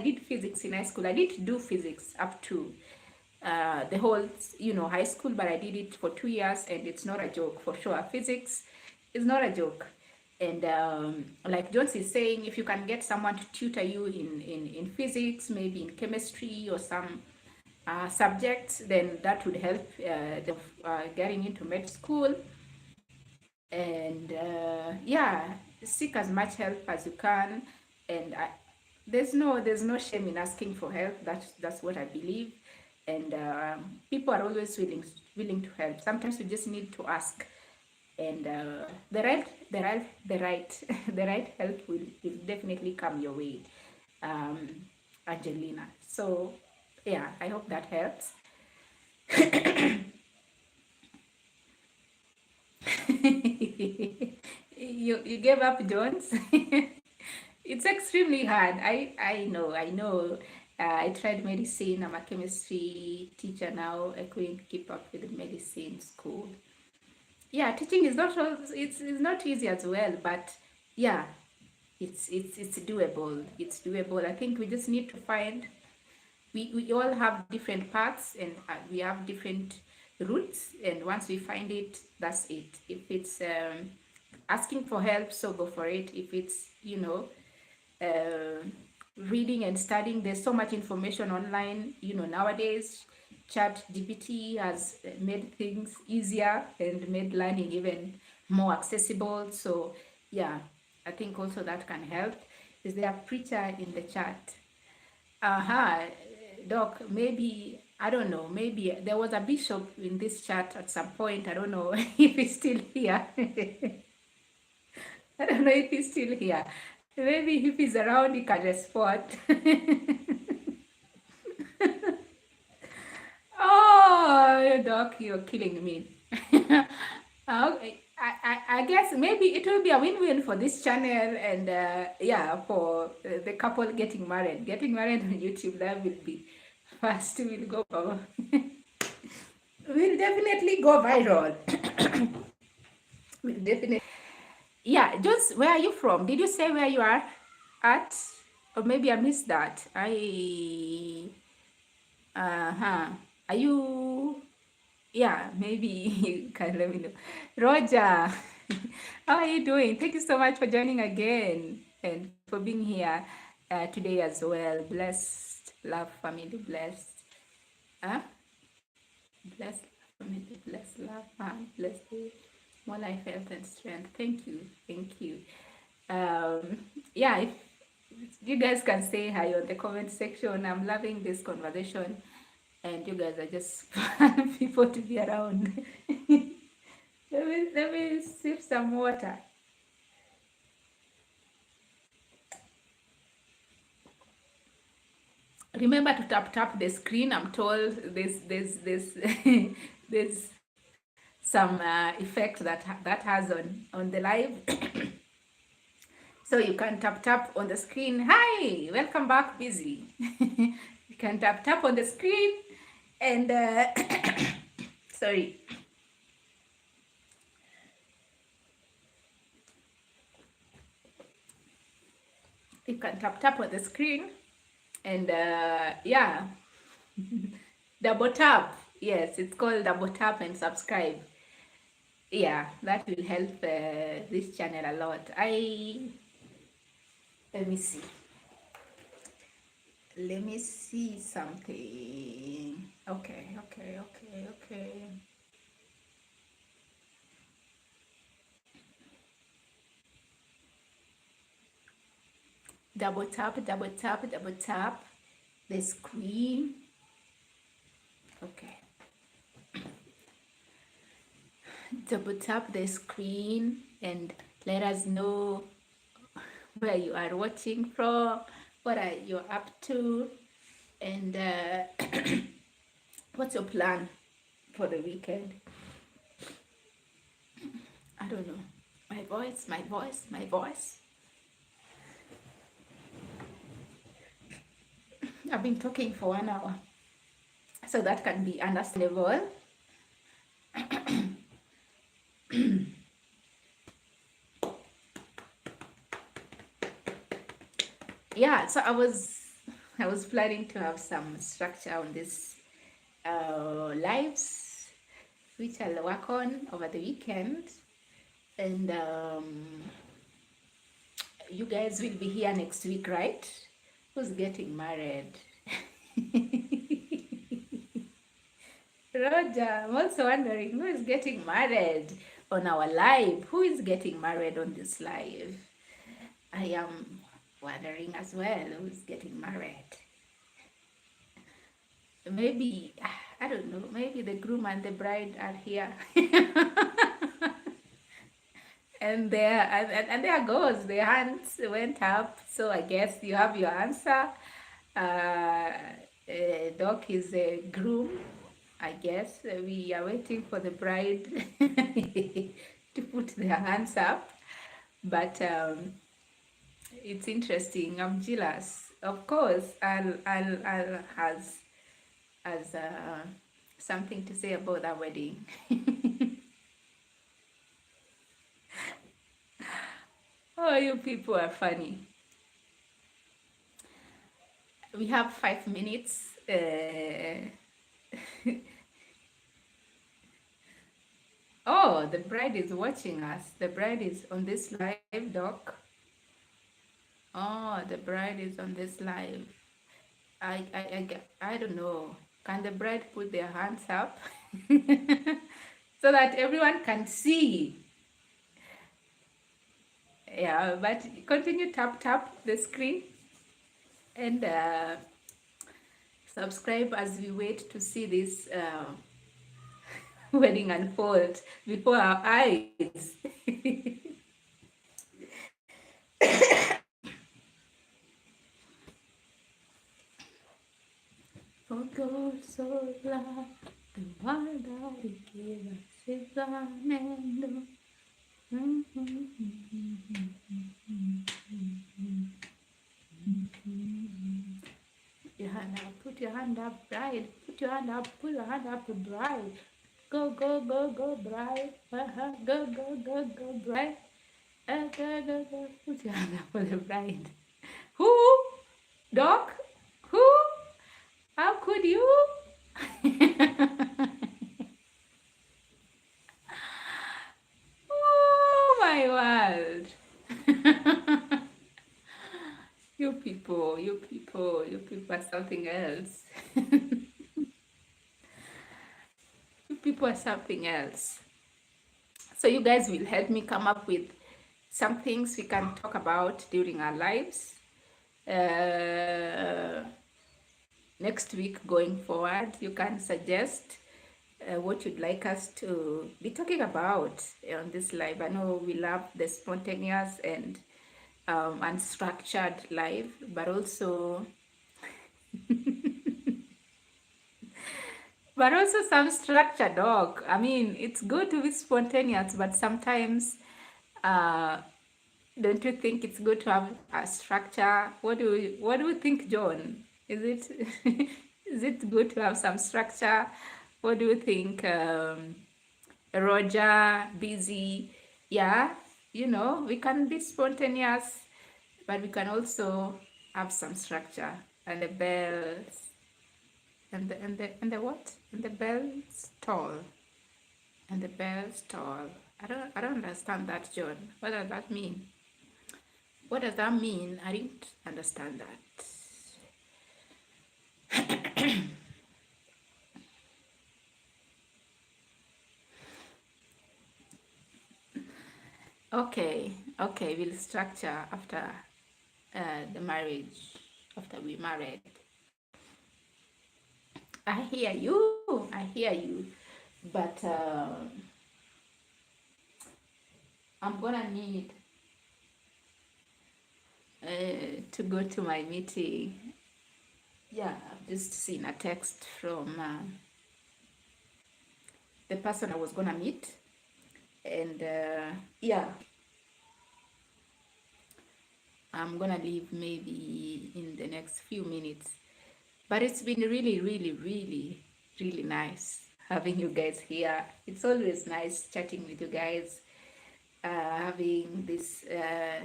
did physics in high school. I did do physics up to the whole high school, but I did it for 2 years, and it's not a joke for sure. Physics is not a joke. And like Jones is saying, if you can get someone to tutor you in physics, maybe in chemistry or some subjects, then that would help getting into med school. And yeah, seek as much help as you can. And there's no shame in asking for help. That's what I believe. And people are always willing to help. Sometimes you just need to ask, and the right help will definitely come your way, Angelina. So yeah, I hope that helps. You gave up, Jones. It's extremely hard. I know. I tried medicine. I'm a chemistry teacher now. I couldn't keep up with the medicine school. Yeah, teaching is not it's not easy as well, but yeah, it's doable. It's doable. I think we just need to find. We all have different paths, and we have different routes, and once we find it, that's it. If it's asking for help, so go for it. If it's reading and studying, there's so much information online. Nowadays, ChatGPT has made things easier and made learning even more accessible. So yeah, I think also that can help. Is there a preacher in the chat? Uh-huh. Doc, maybe, I don't know, maybe there was a bishop in this chat at some point. I don't know if he's still here. I don't know if he's still here. Maybe if he's around, he can respond. Oh, Doc, you're killing me. I guess maybe it will be a win-win for this channel and yeah, for the couple getting married. Getting married on YouTube, that will be fast. Will go will definitely go viral. Will definitely. Yeah, just where are you from? Did you say where you are at? Or maybe I missed that. Uh-huh. Are you, yeah, maybe you can let me know. Roger, how are you doing? Thank you so much for joining again and for being here today as well. Blessed, love, family, blessed. Huh? Blessed, family, blessed, love, blessed, more life, health, and strength. Thank you. Thank you. Yeah, if you guys can say hi on the comment section. I'm loving this conversation, and you guys are just fun people to be around. Let me sip some water. Remember to tap the screen. I'm told there's there's some effect that has on the live. So you can tap on the screen. Hi, welcome back, Busy. You can tap on the screen and sorry. You can tap on the screen and yeah, double tap. Yes, it's called double tap and subscribe. Yeah, that will help this channel a lot. Let me see. Let me see something. Okay. Double tap the screen. Okay. Double tap the screen and let us know where you are watching from, what are you up to, and what's your plan for the weekend. I don't know. My voice. I've been talking for 1 hour, so that can be understandable. Yeah, so I was planning to have some structure on this lives, which I'll work on over the weekend, and you guys will be here next week, right? Who's getting married? Roger, I'm also wondering who is getting married on our live. Who is getting married on this live? I am wondering as well who's getting married. Maybe, I don't know, maybe the groom and the bride are here. And there goes, the hands went up. So I guess you have your answer. Doc is a groom. I guess we are waiting for the bride to put their hands up. But it's interesting. I'm jealous. Of course, I'll has something to say about that wedding. Oh, you people are funny. We have 5 minutes. Oh, the bride is watching us. The bride is on this live, Doc. Oh, the bride is on this live. I don't know. Can the bride put their hands up so that everyone can see? Yeah, but continue tap the screen and Subscribe as we wait to see this wedding unfold before our eyes. For God so loved the world that He gave us His Son. Your hand up, put your hand up, bride. Put your hand up, put your hand up, bride. Go, go, go, go, bride. Go, go, go, go, bride. Go, go, go. Put your hand up for the bride. Who? Doc? Who? How could you? Oh my world. You people are something else. You people are something else. So you guys will help me come up with some things we can talk about during our lives. Next week going forward, you can suggest what you'd like us to be talking about on this live. I know we love the spontaneous and unstructured live, but also some structure, dog. I mean, it's good to be spontaneous, but sometimes don't you think it's good to have a structure? What do you think, John? Is it is it good to have some structure? What do you think, Roger? Busy? Yeah, we can be spontaneous, but we can also have some structure. And the bells and the what? And the bells toll. And the bells toll. I don't understand that, John. What does that mean? What does that mean? I didn't understand that. Okay, we'll structure after the marriage, after we married. I hear you, but I'm gonna need to go to my meeting. Yeah, I've just seen a text from the person I was gonna meet, and yeah, I'm gonna leave maybe in the next few minutes. But it's been really, really, really, really nice having you guys here. It's always nice chatting with you guys, having these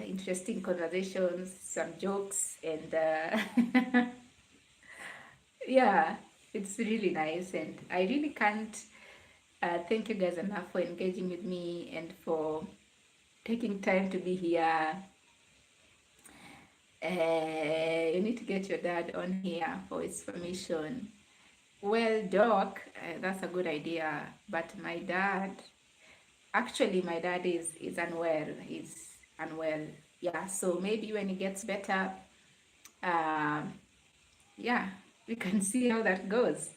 interesting conversations, some jokes, and yeah, it's really nice. And I really can't thank you guys enough for engaging with me and for taking time to be here. You need to get your dad on here for his permission. Well, Doc, that's a good idea. But my dad is unwell. He's unwell. Yeah, so maybe when he gets better, yeah, we can see how that goes.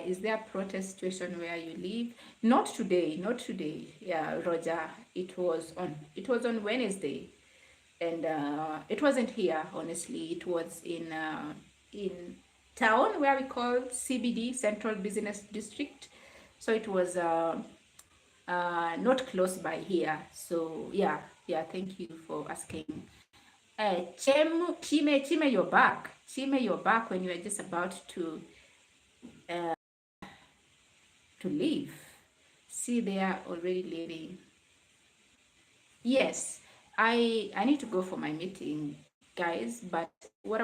Is there a protest situation where you live? Not today. Yeah, Roger. It was on Wednesday, and it wasn't here. Honestly, it was in town where we call CBD, Central Business District. So it was not close by here. So yeah. Thank you for asking. Chime, you're back. Chime, you're back when you were just about to leave. See, they are already leaving. Yes, I need to go for my meeting, guys. But what